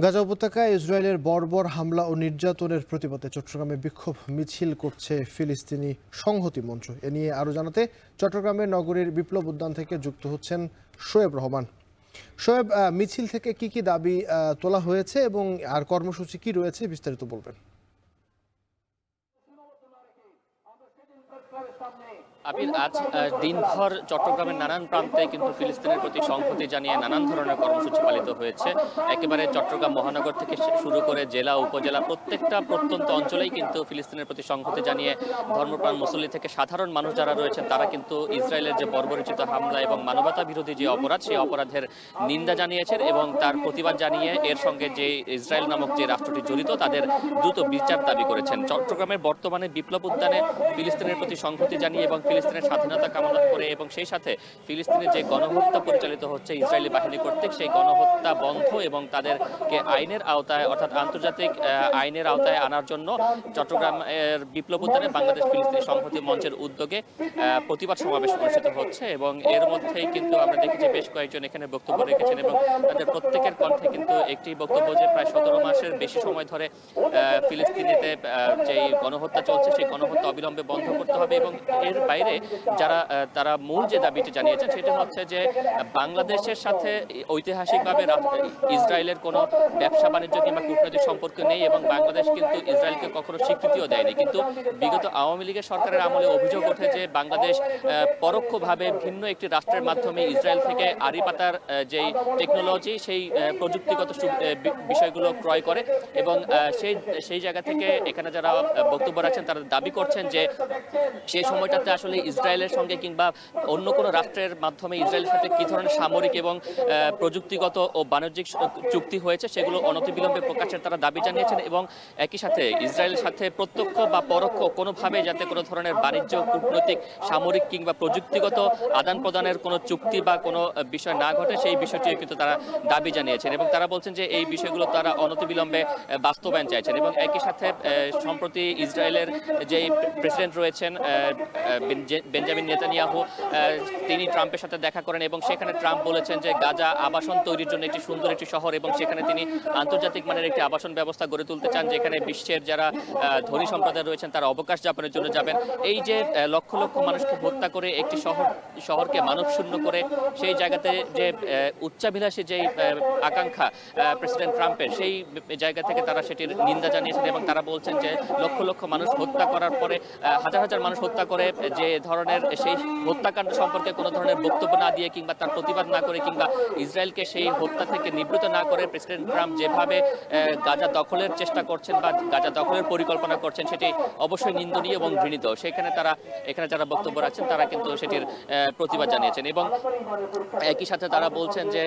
গাজা উপত্যকায় ইসরায়েলের বর্বর হামলা ও নির্যাতনের প্রতিবাদে চট্টগ্রামে বিক্ষোভ মিছিল করছে ফিলিস্তিনি সংহতি মঞ্চ। এ নিয়ে আরও জানাতে চট্টগ্রামের নগরীর বিপ্লব উদ্যান থেকে যুক্ত হচ্ছেন শোয়েব রহমান। শোয়েব, মিছিল থেকে কি কি দাবি তোলা হয়েছে এবং আর কর্মসূচি কি রয়েছে বিস্তারিত বলবেন। আবির, আজ দিনভর চট্টগ্রামের নানান প্রান্তে কিন্তু ফিলিস্তিনের প্রতি সংহতি জানিয়ে নানান ধরনের কর্মসূচি পালিত হয়েছে। একেবারে চট্টগ্রাম মহানগর থেকে শুরু করে জেলা উপজেলা প্রত্যেকটা প্রত্যন্ত অঞ্চলেই কিন্তু ফিলিস্তিনের প্রতি সংহতি জানিয়ে ধর্মপ্রাণ মুসল্লি থেকে সাধারণ মানুষ যারা রয়েছেন তারা কিন্তু ইসরায়েলের যে বর্বরচিত হামলা এবং মানবতা বিরোধী যে অপরাধ, সেই অপরাধের নিন্দা জানিয়েছেন এবং তার প্রতিবাদ জানিয়ে এর সঙ্গে যে ইসরায়েল নামক যে রাষ্ট্রটি জড়িত তাদের দ্রুত বিচার দাবি করেছেন। চট্টগ্রামের বর্তমানে বিপ্লব উদ্যানে ফিলিস্তিনের প্রতি সংহতি জানিয়ে এবং ফিলিস্তিনের স্বাধীনতা কামনা করে এবং সেই সাথে ফিলিস্তিনের যে গণহত্যা পরিচালিত হচ্ছে ইসরায়েলি বাহিনী কর্তৃক, সেই গণহত্যা বন্ধ এবং তাদেরকে আইনের আওতায় অর্থাৎ আন্তর্জাতিক আইনের আওতায় আনার জন্য চট্টগ্রামের বিপ্লব উদ্যানে বাংলাদেশ ফিলিস্তিনি সংহতি মঞ্চের উদ্যোগে প্রতিবাদ সমাবেশ অনুষ্ঠিত হচ্ছে এবং এর মধ্যেই কিন্তু আমরা দেখেছি বেশ কয়েকজন এখানে বক্তব্য রেখেছেন এবং তাদের প্রত্যেকের কণ্ঠে কিন্তু একটি বক্তব্য যে প্রায় 17 মাসের বেশি সময় ধরে ফিলিস্তিনিতে যে গণহত্যা চলছে সেই গণহত্যা অবিলম্বে বন্ধ করতে হবে এবং এর বাইরে তারা মূল যে দাবিটি জানিয়েছেন সেটা হচ্ছে যে বাংলাদেশের সাথে ঐতিহাসিকভাবে ইসরায়েলের কোনো ব্যবসা বাণিজ্য কিংবা কূটনৈতিক সম্পর্ক নেই এবং বাংলাদেশ কিন্তু ইসরায়েলকে কখনো স্বীকৃতিও দেয়নি। কিন্তু বিগত আওয়ামী লীগের সরকারের আমলে অভিযোগ ওঠে যে বাংলাদেশ পরোক্ষভাবে ভিন্ন একটি রাষ্ট্রের মাধ্যমে ইসরায়েল থেকে আড়ি পাতার যেই টেকনোলজি, সেই প্রযুক্তিগত বিষয়গুলো ক্রয় করে এবং সেই জায়গা থেকে এখানে যারা বক্তব্য রাখছেন তারা দাবি করছেন যে সেই সময়টাতে আসলে ইসরায়েলের সঙ্গে কিংবা অন্য কোনো রাষ্ট্রের মাধ্যমে ইসরায়েলের সাথে কি ধরনের সামরিক এবং প্রযুক্তিগত ও বাণিজ্যিক চুক্তি হয়েছে সেগুলো অনতিবিলম্বে প্রকাশের তারা দাবি জানিয়েছেন এবং একই সাথে ইসরায়েলের সাথে প্রত্যক্ষ বা পরোক্ষ কোনোভাবে যাতে কোনো ধরনের বাণিজ্য, কূটনৈতিক, সামরিক কিংবা প্রযুক্তিগত আদান প্রদানের কোনো চুক্তি বা কোনো বিষয় না ঘটে সেই বিষয়টিও কিন্তু তারা দাবি জানিয়েছেন এবং তারা বলছেন যে এই বিষয়গুলো তারা অনতিবিলম্বে বাস্তবায়ন চাইছেন এবং একই সাথে সম্প্রতি ইসরায়েলের যেই প্রেসিডেন্ট রয়েছেন বেঞ্জামিন নেতানিয়াহু, তিনি ট্রাম্পের সাথে দেখা করেন এবং সেখানে ট্রাম্প বলেছেন যে গাজা আবাসন তৈরির জন্য একটি সুন্দর একটি শহর এবং সেখানে তিনি আন্তর্জাতিক মানের একটি আবাসন ব্যবস্থা গড়ে তুলতে চান যেখানে বিশ্বের যারা ধনী সম্প্রদায় রয়েছেন তারা অবকাশ যাপনের জন্য যাবেন। এই যে লক্ষ লক্ষ মানুষকে হত্যা করে একটি শহরকে মানবশূন্য করে সেই জায়গাতে যে উচ্চাভিলাষী যেই আকাঙ্ক্ষা প্রেসিডেন্ট ট্রাম্পের, সেই জায়গা থেকে তারা সেটির নিন্দা জানিয়েছেন এবং তারা বলছেন যে লক্ষ লক্ষ মানুষ হত্যা করার পরে, হাজার হাজার মানুষ হত্যা করে যে ধরনের সেই হত্যাকাণ্ড সম্পর্কে কোনো ধরনের বক্তব্য না দিয়ে কিংবা তার প্রতিবাদ না করে কিংবা ইসরায়েলকে সেই হত্যা থেকে নিবৃত্ত না করে প্রেসিডেন্ট ট্রাম্প যেভাবে গাজা দখলের চেষ্টা করছেন বা গাজা দখলের পরিকল্পনা করছেন সেটি অবশ্যই নিন্দনীয় এবং ঘৃণিত। সেখানে এখানে যারা বক্তব্য রাখছেন তারা কিন্তু সেটির প্রতিবাদ জানিয়েছেন এবং একই সাথে তারা বলছেন যে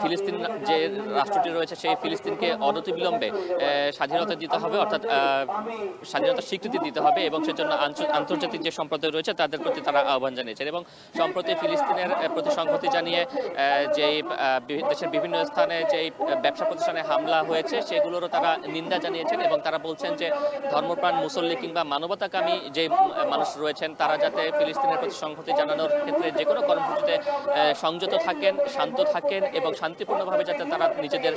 ফিলিস্তিন যে রাষ্ট্রটি রয়েছে সেই ফিলিস্তিনকে অনতিবিলম্বে স্বাধীনতা দিতে হবে, অর্থাৎ স্বাধীনতার স্বীকৃতি দিতে হবে এবং সেজন্য আন্তর্জাতিক যে সম্প্রদায় রয়েছে তাদের প্রতি তারা আহ্বান জানিয়েছেন এবং সম্প্রতি ফিলিস্তিনের প্রতি সংহতি জানিয়ে যে দেশের বিভিন্ন স্থানে যে ব্যবসা প্রতিষ্ঠানে হামলা হয়েছে সেগুলোরও তারা নিন্দা জানিয়েছেন এবং তারা বলছেন যে ধর্মপ্রাণ মুসল্লি কিংবা মানবতাকামী যে মানুষ রয়েছেন তারা যাতে ফিলিস্তিনের প্রতি সংহতি জানানোর ক্ষেত্রে যে কোনো কর্মসূচিতে সংযত থাকেন, শান্ত থাকেন এবং শান্তিপূর্ণভাবে যাতে তারা নিজেদের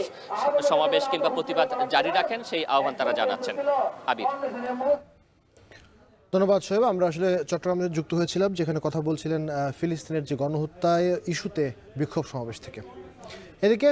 সমাবেশ কিংবা প্রতিবাদ জারি রাখেন সেই আহ্বান তারা জানাচ্ছেন। আবির। ধন্যবাদ শোয়েব। আমরা আসলে চট্টগ্রামে যুক্ত হয়েছিলাম যেখানে কথা বলছিলেন ফিলিস্তিনের যে গণহত্যা ইস্যুতে বিক্ষোভ সমাবেশ থেকে। এদিকে